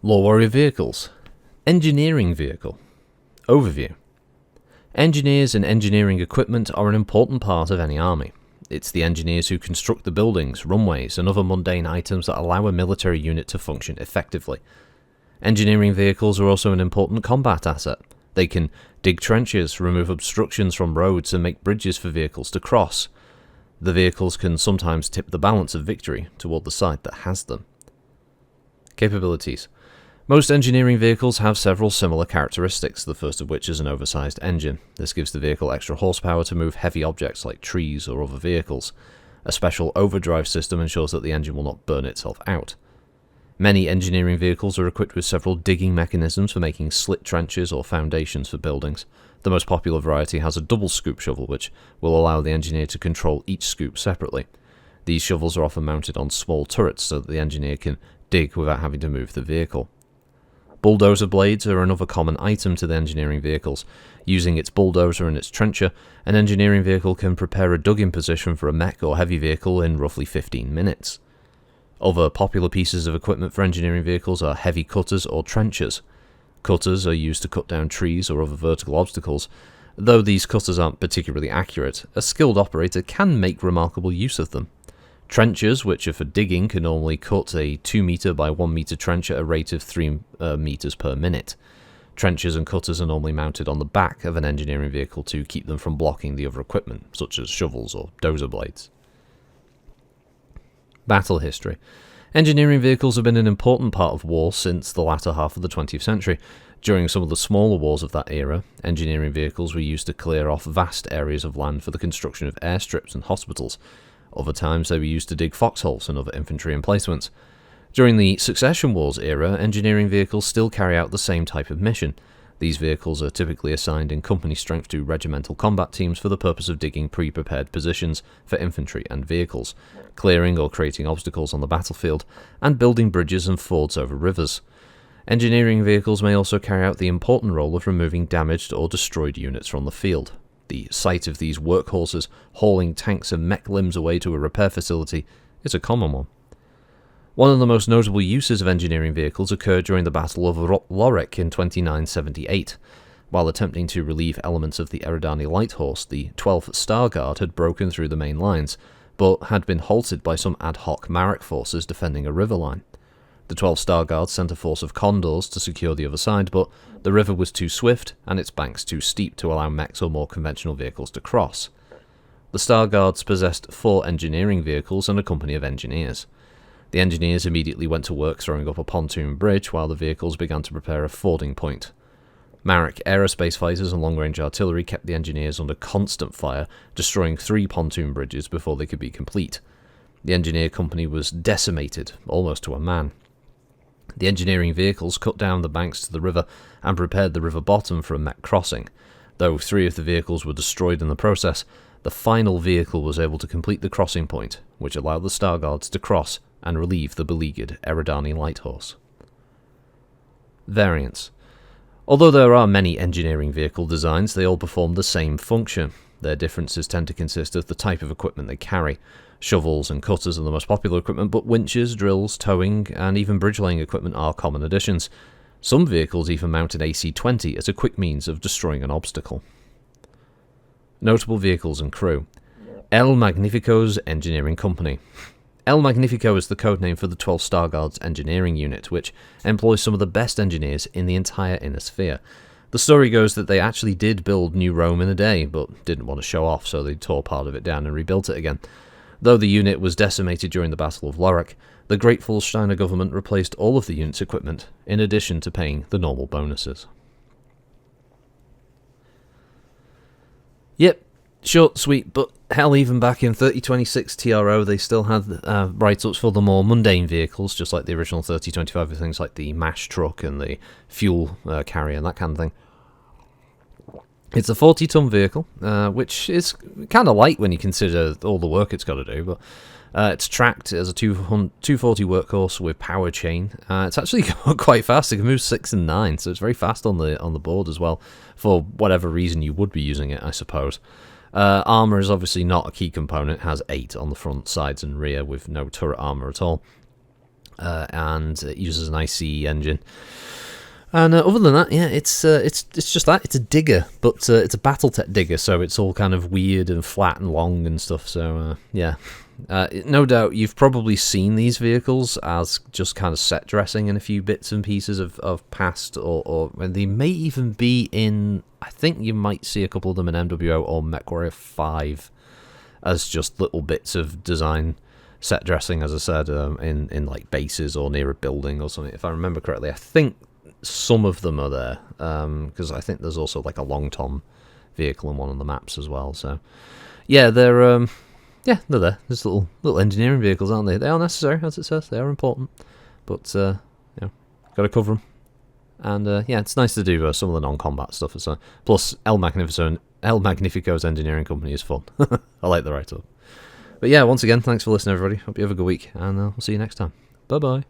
LoreWarrior Vehicles. Engineering Vehicle. Overview. Engineers and engineering equipment are an important part of any army. It's the engineers who construct the buildings, runways, and other mundane items that allow a military unit to function effectively. Engineering vehicles are also an important combat asset. They can dig trenches, remove obstructions from roads, and make bridges for vehicles to cross. The vehicles can sometimes tip the balance of victory toward the side that has them. Capabilities. Most engineering vehicles have several similar characteristics, the first of which is an oversized engine. This gives the vehicle extra horsepower to move heavy objects like trees or other vehicles. A special overdrive system ensures that the engine will not burn itself out. Many engineering vehicles are equipped with several digging mechanisms for making slit trenches or foundations for buildings. The most popular variety has a double scoop shovel, which will allow the engineer to control each scoop separately. These shovels are often mounted on small turrets so that the engineer can dig without having to move the vehicle. Bulldozer Blades are another common item to the engineering vehicles. Using its bulldozer and its trencher, an engineering vehicle can prepare a dug-in position for a mech or heavy vehicle in roughly 15 minutes. Other popular pieces of equipment for engineering vehicles are heavy cutters or trenchers. Cutters are used to cut down trees or other vertical obstacles. Though these cutters aren't particularly accurate, a skilled operator can make remarkable use of them. Trenchers, which are for digging, can normally cut a 2 meter by 1 meter trench at a rate of 3 meters per minute. Trenchers and cutters are normally mounted on the back of an engineering vehicle to keep them from blocking the other equipment, such as shovels or dozer blades. Battle history. Engineering vehicles have been an important part of war since the latter half of the 20th century. During some of the smaller wars of that era, engineering vehicles were used to clear off vast areas of land for the construction of airstrips and hospitals. Other times they were used to dig foxholes and other infantry emplacements. During the Succession Wars era, engineering vehicles still carry out the same type of mission. These vehicles are typically assigned in company strength to regimental combat teams for the purpose of digging pre-prepared positions for infantry and vehicles, clearing or creating obstacles on the battlefield, and building bridges and fords over rivers. Engineering vehicles may also carry out the important role of removing damaged or destroyed units from the field. The sight of these workhorses hauling tanks and mech limbs away to a repair facility is a common one. One of the most notable uses of engineering vehicles occurred during the Battle of Lorek in 2978. While attempting to relieve elements of the Eridani Light Horse, the 12th Star Guard had broken through the main lines, but had been halted by some ad hoc Marek forces defending a river line. The 12th Star Guard sent a force of condors to secure the other side, but the river was too swift and its banks too steep to allow mechs or more conventional vehicles to cross. The Star Guards possessed 4 engineering vehicles and a company of engineers. The engineers immediately went to work throwing up a pontoon bridge while the vehicles began to prepare a fording point. Marek aerospace fighters and long-range artillery kept the engineers under constant fire, destroying 3 pontoon bridges before they could be complete. The engineer company was decimated, almost to a man. The engineering vehicles cut down the banks to the river and prepared the river bottom for a mech crossing. Though 3 of the vehicles were destroyed in the process, the final vehicle was able to complete the crossing point, which allowed the Star Guards to cross and relieve the beleaguered Eridani Light Horse. Variants. Although there are many engineering vehicle designs, they all perform the same function. Their differences tend to consist of the type of equipment they carry. Shovels and cutters are the most popular equipment, but winches, drills, towing, and even bridge-laying equipment are common additions. Some vehicles even mount an AC-20 as a quick means of destroying an obstacle. Notable vehicles and crew. El Magnifico's Engineering Company. El Magnifico is the codename for the 12th Star Guard's engineering unit, which employs some of the best engineers in the entire Inner Sphere. The story goes that they actually did build New Rome in a day, but didn't want to show off, so they tore part of it down and rebuilt it again. Though the unit was decimated during the Battle of Lorek, the grateful Steiner government replaced all of the unit's equipment, in addition to paying the normal bonuses. Yep, short, sweet, but hell, even back in 3026 TRO, they still had write-ups for the more mundane vehicles, just like the original 3025 with things like the MASH truck and the fuel carrier and that kind of thing. It's a 40-ton vehicle, which is kind of light when you consider all the work it's got to do, but it's tracked as a 240 workhorse with power chain. It's actually quite fast. It can move 6 and 9, so it's very fast on the board as well, for whatever reason you would be using it, I suppose. Armour is obviously not a key component. It has 8 on the front, sides and rear with no turret armour at all. and it uses an ICE engine. And other than that, yeah, it's just that. It's a digger, but it's a Battletech digger, so it's all kind of weird and flat and long and stuff. So yeah, no doubt you've probably seen these vehicles as just kind of set dressing in a few bits and pieces of past, or they may even be in. I think you might see a couple of them in MWO or MechWarrior 5 as just little bits of design set dressing, as I said, in like bases or near a building or something. If I remember correctly, I think some of them are there, because I think there's also like a Long Tom vehicle in one of the maps as well. So yeah, they're there. There's little engineering vehicles, aren't they? They are necessary, as it says. They are important, but got to cover them. And yeah, it's nice to do some of the non-combat stuff. So plus El Magnifico's engineering company is fun. I like the write-up. But yeah, once again, thanks for listening, everybody. Hope you have a good week, and we'll see you next time. Bye bye.